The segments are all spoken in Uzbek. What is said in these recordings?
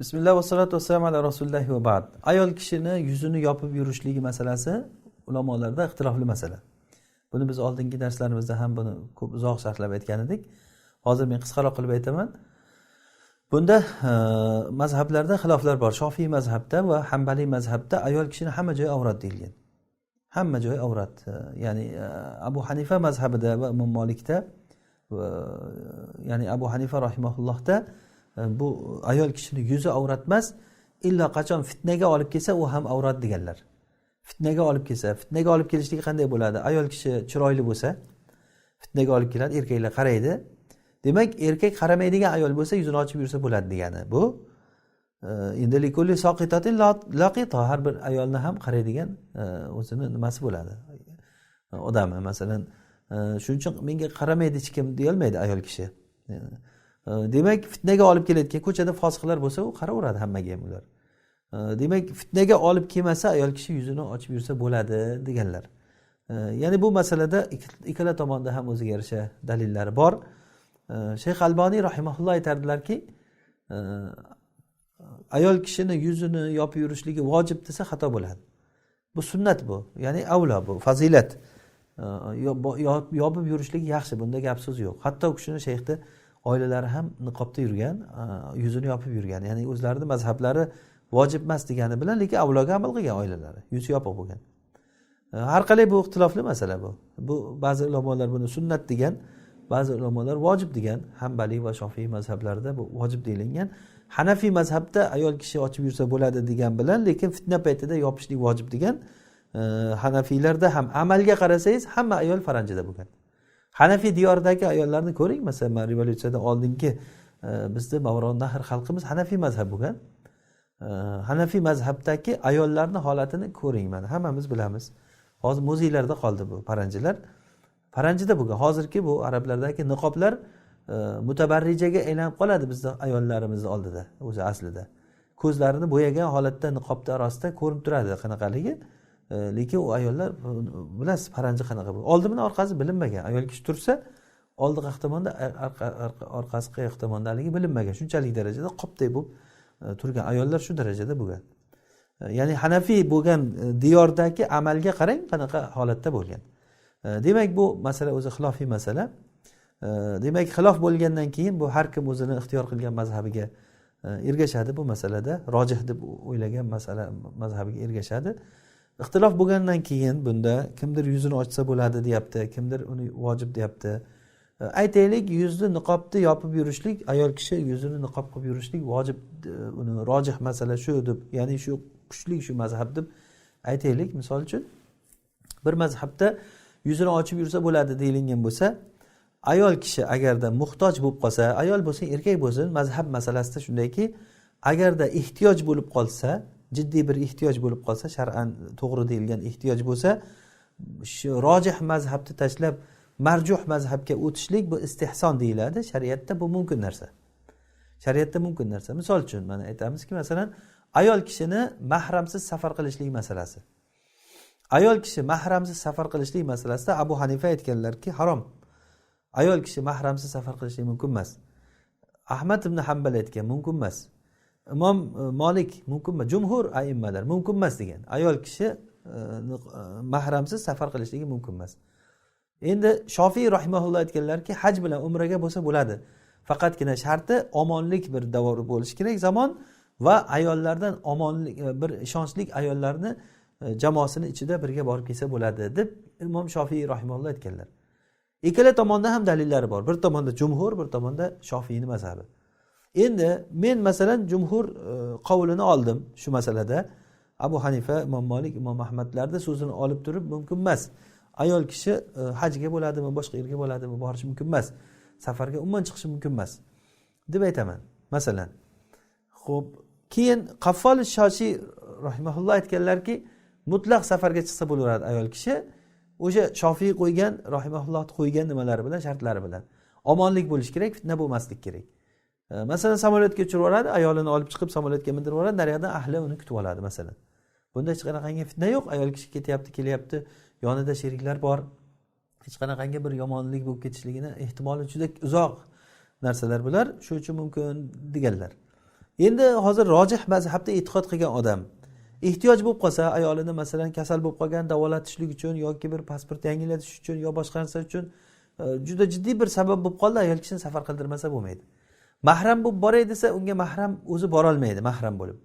Bismillah va salatu vassalamu ala rasulillohi va ba'd. Ayol kishini yuzini yopib yurishligi masalasi ulamolarda ixtilofli masala. Buni biz oldingi darslarimizda ham buni ko'p uzoq sharhlab aytgan edik. Hozir men qisqaroq qilib aytaman. Bunda mazhablarda xiloflar bor. Shofiy mazhabda va Hanbali mazhabda ayol kishini hamma joyi avrat deyilgan. Hamma joyi avrat. Ya'ni Abu Hanifa mazhabida va Imom Malikda ya'ni Abu Hanifa rahimahullohda bu ayol kishini yuzi avrat emas, illa qachon fitnaga olib kelsa u ham avrat deganlar. Fitnaga olib kelsa, fitnaga olib kelishligi qanday bo'ladi? Ayol kishi chiroyli bo'lsa, fitnaga olib keladi, erkaklar qaraydi. Demak, erkak qaramaydigan ayol bo'lsa, yuzini ochib yursa bo'ladi degani. Bu endi likulli soqitatin laqita, har bir ayolni ham qaraydigan o'zini nimasi bo'ladi. Odami masalan, shuning uchun menga qaramaydi hech kim deya olmaydi ayol kishi. Demak, fitnaga olib kelayotgan ko'chada fosiqlar bo'lsa, u qaraveradi hammaga ham ular. Demak, fitnaga olib kelmasa ayol kishi yuzini ochib yursa bo'ladi deganlar. Ya'ni bu masalada ikkala tomonda ham o'ziga yarasha dalillari bor. Shayx Alboniy rahimahulloh aytardilarki, ayol kishini yuzini yopib yurishligi vojib desa xato bo'ladi. Bu sunnat bu, ya'ni avlo bu, fazilat. Yopib yurishlik yaxshi, bunda gap so'z yo'q. Hatto u kishini shayxda oilalari ham niqobda yurgan, yuzini yopib yurgan. Ya'ni o'zlarining mazhablari vojib emas degani bilan, lekin avloga amal qilgan oilalari yuzi yopiq bo'lgan. Har qalay bu ixtilofli masala bu. Bu ba'zi ulamolar buni sunnat degan, ba'zi ulamolar vojib degan. Hanbali va Shofiy mazhablarida bu vojib deyilgan. Hanafiy mazhabda ayol kishi ochib yursa bo'ladi degan bilan, lekin fitna paytida yopishlik vojib degan. Hanafiylarda ham amalga qarasangiz hamma ayol faranjida bo'lgan. Hanafiy diyoridagi ayollarni ko'ring, masalan, revolyutsiyadan oldingi bizda Mavron-Nahr xalqimiz Hanafiy mazhab bo'lgan. Hanafiy mazhabdagi ayollarning holatini ko'ring, mana hammamiz bilamiz. Hozir muzeylarda qoldi bu paranjilar. Paranjida bo'lgan. Hozirgi bu arablardagi niqoblar mutabarrijaga aylanib qoladi bizning ayollarimiz oldida, o'zi aslida. Ko'zlarini bo'yagan holatda niqobda orasida ko'rinib turadi qanaqaligi. Lekin u ayollar bilasiz paranji qanaqa bu. Oldi bilan orqasi bilinmagan. Ayol kishi tursa, oldi qayaq tomonda, orqasi qayaq tomondaligi bilinmagan. Shunchalik darajada qopday bo'lib turgan ayollar shu darajada bo'lgan. Ya'ni Hanafiy bo'lgan diyordagi amalga qarang, qanaqa holatda bo'lgan. Demak, bu masala o'zi xilofiy masala. Demak, xilof bo'lgandan keyin bu har kim o'zini ixtiyor qilgan mazhabiga ergashadi bu masalada. Rojih deb o'ylagan masala mazhabiga ergashadi. Ixtilof bo'lgandan keyin bunda kimdir yuzini ochsa bo'ladi deyapti, kimdir uni vojib deyapti. Aytaylik, yuzni niqobda yopib yurishlik, ayol kishi yuzini niqob qilib yurishlik vojib, uni rojih masala shu deb, ya'ni shu kuchli shu mazhab deb aytaylik. Misol uchun bir mazhabda yuzini ochib yursa bo'ladi deyilgan bo'lsa, ayol kishi agarda muhtoj bo'lib qolsa, ayol bo'lsin, erkak bo'lsin, mazhab masalasida shundayki, agarda ehtiyoj bo'lib qolsa, jiddiy bir ehtiyoj bo'lib qolsa, shar'an to'g'ri deyilgan ehtiyoj bo'lsa, shu rojih mazhabni tashlab marjuh mazhabga o'tishlik bu istihson deyiladi. Shariatda bu mumkin narsa. Shariatda mumkin narsa. Misol uchun mana aytamizki, masalan, ayol kishini mahramsiz safar qilishlik masalasi. Ayol kishi mahramsiz safar qilishlik masalasida Abu Hanifa aytganlarki, harom. Ayol kishi mahramsiz safar qilishlik mumkin emas. Ahmad ibn Hanbal aytgan mumkin emas. Imom Malik mumkin emas, jumhur aimmalar mumkin emas degan. Ayol kishi mahramsiz safar qilishligi mumkin emas. Endi Shofiy rahimahulloh aytganlarki, haj bilan umraga bo'lsa bo'ladi. Faqatgina sharti omonlik bir davr bo'lishi kerak zamon va ayollardan omonlik, bir ishonchli ayollarni jamoasini ichida birga borib kelsa bo'ladi deb Imom Shofiy rahimahulloh aytganlar. Ikkala tomonda ham dalillari bor. Bir tomonda jumhur, bir tomonda Shofiyning mazhabi. Endi men masalan jumhur qavlini oldim shu masalada. Abu Hanifa, Imom Malik, Imom Ahmadlarda so'zini olib turib mumkin emas. Ayol kishi hajga bo'ladimi, boshqa yerga bo'ladimi, borish mumkin emas. Safarga umuman chiqishi mumkin emas deb aytaman. Masalan. Xo'p, keyin Qaffol Shoshiy rahimahulloh aytganlarki, mutlaq safarga chiqsa bo'laveradi ayol kishi. O'sha Shofiy qo'ygan, rahimahulloh qo'ygan nimalari bilan, shartlari bilan. Omonlik bo'lish kerak, fitna bo'lmaslik kerak. Masalan, samolyotga uchirib oladi, ayolini olib chiqib samolyotga mindirib oladi, naryoqdan ahli uni kutib oladi masalan. Bunda hech qanaqangi fitna yo'q, ayol kishi ketyapti, kelyapti, yonida sheriklar bor. Hech qanaqangi bir yomonlik bo'lib ketishligini ehtimoli juda uzoq narsalar bular, shuning uchun mumkin deganlar. Endi hozir rojih mazhabda e'tiqod qilgan odam ehtiyoj bo'lib qolsa, ayolini masalan kasal bo'lib qolgan davolatishlik uchun yoki bir pasport yangilatish uchun yo boshqa narsa uchun juda jiddiy bir sabab bo'lib qoldi, ayol kishini safar qildirmasa bo'lmaydi. Mahram bo'lib boray desa, unga mahram o'zi bora olmaydi, mahram bo'lib.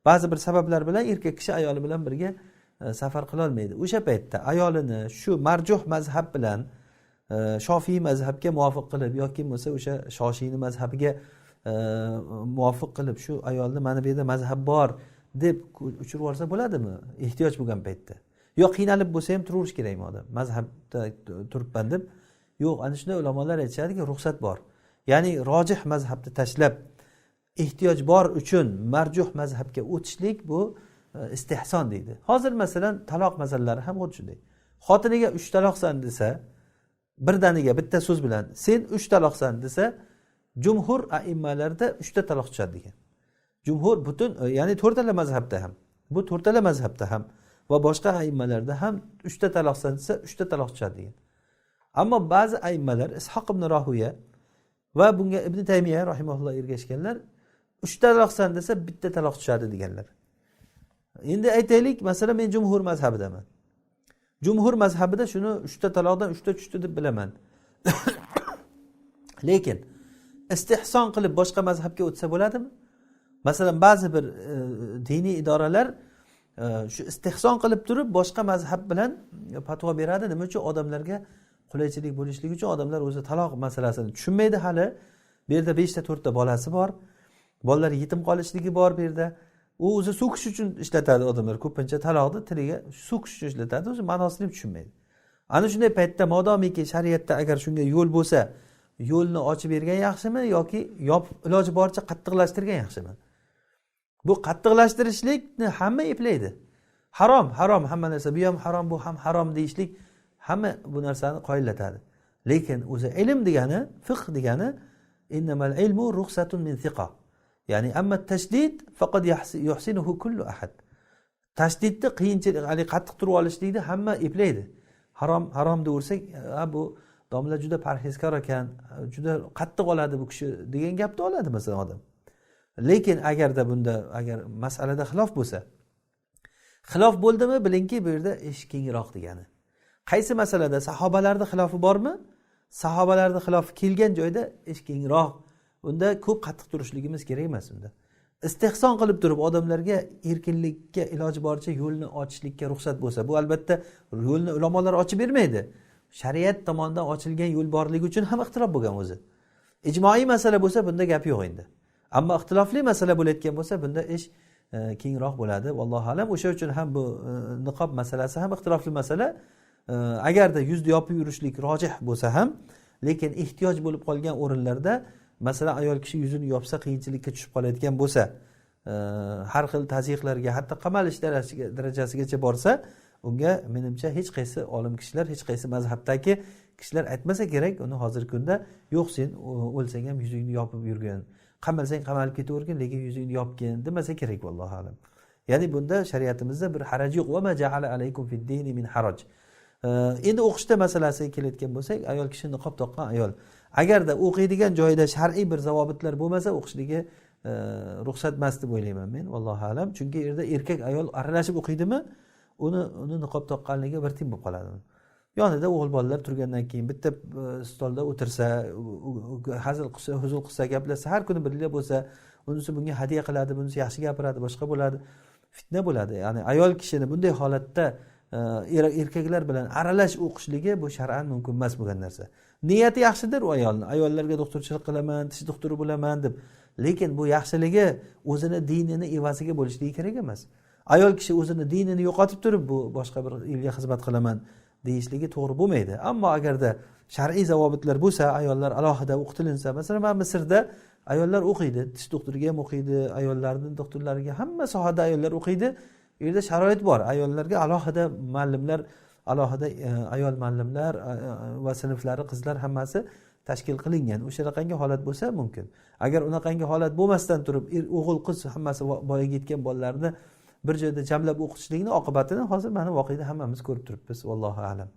Ba'zi bir sabablar bilan erkak kishi ayoli bilan birga safar qila olmaydi. O'sha paytda ayolini shu marjuh mazhab bilan Shofiy mazhabga muvofiq qilib yoki bo'lsa o'sha Shoshiyni mazhabiga muvofiq qilib shu ayolni mana bu yerda mazhab bor deb uchirib yuborsa bo'ladimi? Ehtiyoj bo'lgan paytda. Yo qiynalib bo'lsa ham turaverish kerakmi odam? Mazhabda turibman deb. Yo'q, ana shunday ulamolar aytishadiki, ruxsat bor. Ya'ni rojih mazhabni tashlab ehtiyoj bor uchun marjuh mazhabga o'tishlik bu istihson deydi. Hozir masalan taloq masalalari ham xuddi shunday. Xotiniga 3 taloqsan desa, birdaniga bitta so'z bilan sen 3 taloqsan desa, jumhur a'immalarda 3 ta taloq tushadi degan. Jumhur butun, ya'ni 4 tala mazhabda ham, bu 4 tala mazhabda ham va boshqa a'immalarda ham 3 ta taloqsan desa 3 ta taloq tushadi degan. Ammo ba'zi a'immalar Ishoq ibn Rahuya va bunga Ibn Taymiya rahimahulloh ergashganlar 3 ta taloqsan desa bitta taloq tushadi deganlar. Endi aytaylik, masalan men jumhur mazhabidaman. Jumhur mazhabida shuni 3 ta taloqdan 3 ta tushdi deb bilaman. Lekin istihson qilib boshqa mazhabga o'tsa bo'ladimi? Masalan ba'zi bir diniy idoralar shu istihson qilib turib boshqa mazhab bilan fatvo beradi. Nima uchun? Odamlarga qulaychilik bo'lishligi uchun. Odamlar o'zi taloq masalasini tushunmaydi hali. Bu yerda 5 ta 4 ta bolasi bor. Bolalar yetim qolishligi bor bu yerda. U o'zi so'kish uchun ishlatadi odamlar. Ko'pincha taloqni tiliga so'kish uchun ishlatadi, o'zi ma'nosini tushunmaydi. Ana shunday paytda modomiki shariatda agar shunga yo'l bo'lsa, yo'lni ochib bergan yaxshimi yoki iloji boricha qattiqlashtirgan yaxshimi? Bu qattiqlashtirishlikni hamma eplaydi. Harom, hamma narsa, bu ham harom, bu ham harom deyishlik hamma bu narsani qoyillatadi. Lekin o'zi ilm degani, fiqh degani innamal ilmu ruxsatun min thiqa. Ya'ni amma tashdid faqat yuhsinuhu kullu ahad. Tashdidni qiyinchilik, hali qattiq turib olishlikni hamma eplaydi. Harom deursak, bu domla juda parhezkor ekan, juda qattiq oladi bu kishi degan gapni oladi masalan odam. Lekin agarda bunda agar masalada xilof bo'lsa, xilof bo'ldimi bilingki bu yerda ish kengroq degani. Qaysi masalada sahobalarda xilofi bormi? Sahobalarda xilofi kelgan joyda ish kengroq. Unda ko'p qattiq turishligimiz kerak emas unda. Istihson qilib turib odamlarga erkinlikka iloji boricha yo'lni ochishlikka ruxsat bo'lsa, bu albatta yo'lni ulamolar ochib bermaydi. Shariat tomonidan ochilgan yo'l borligi uchun ham ixtilof bo'lgan o'zi. Ijmoiy masala bo'lsa bunda gap yo'q endi. Ammo ixtilofli masala bo'layotgan bo'lsa bunda ish kengroq bo'ladi. Vallohu alam. O'sha uchun ham bu niqob masalasi ham ixtilofli masala. Agarda yuzni yopib yurishlik rojih bo'lsa ham, lekin ehtiyoj bo'lib qolgan o'rinlarda masalan ayol kishi yuzini yopsa qiyinchilikka tushib qolayotgan bo'lsa, har xil tazyiqlarga, hatto qamalish darajasigacha borsa, unga menimcha hech qaysi olim kishilar, hech qaysi mazhabdagi kishilar aytmasa kerak, uni hozirgi kunda yo'q sen o'lsang ham yuzingni yopib yurgin, qamalsang qamalib ketavergin, lekin yuzingni yopgin demasa kerak vallohu alam. Ya'ni bunda shariatimizda bir haraj yo'q. Va ma ja'ala alaykum fid-dini min haraj. Endi o'qishda masalasiga kelayotgan bo'lsak, ayol kishi niqob taqqan ayol agarda o'qiydigan joyida shar'iy bir zavobitlar bo'lmasa o'qishligi ruxsat emas deb o'ylayman men, vallohu alam. Chunki yerda erkak ayol aralashib o'qiydimi, uni niqob taqqanligi bir tim bo'lib qoladi. Yonida o'g'il bolalar turgandan keyin bitta stolda o'tirsa, hazil qilsa, huzul qilsa, gaplashsa, har kuni birga bo'lsa, unisi bunga hadiya qiladi, bunisi yaxshi gapiradi, boshqa bo'ladi, fitna bo'ladi. Ya'ni ayol kishini bunday holatda erkaklar bilan aralash o'qishligi bu shar'an mumkin emas bo'lgan narsa. Niyati yaxshidir u ayolni. Ayollarga doktorchilik qilaman, tish doktori bo'laman deb. Lekin bu yaxshiligi o'zini dinini evaziga bo'lishligi kerak emas. Ayol kishi o'zini dinini yo'qotib turib, bu boshqa bir ilga xizmat qilaman deyishligi to'g'ri bo'lmaydi. Ammo agarda shar'iy zavobitlar bo'lsa, ayollar alohida o'qitilinsa, masalan, Misrda ayollar o'qiydi, tish doktoriga ham o'qiydi, ayollarning doktorlariga, hamma sohada ayollar o'qiydi. U yerda sharoit bor. Ayollarga alohida muallimlar, alohida ayol muallimlar va sinflari, qizlar hammasi tashkil qilingan. O'sha raqamga holat bo'lsa mumkin. Agar unaqangi holat bo'lmasdan turib, o'g'il qiz hammasi boyaga yetgan bolalarni bir joyda jamlab o'qitishlikning oqibatini hozir mana voqeda hammamiz ko'rib turibmiz. Vallohu alam.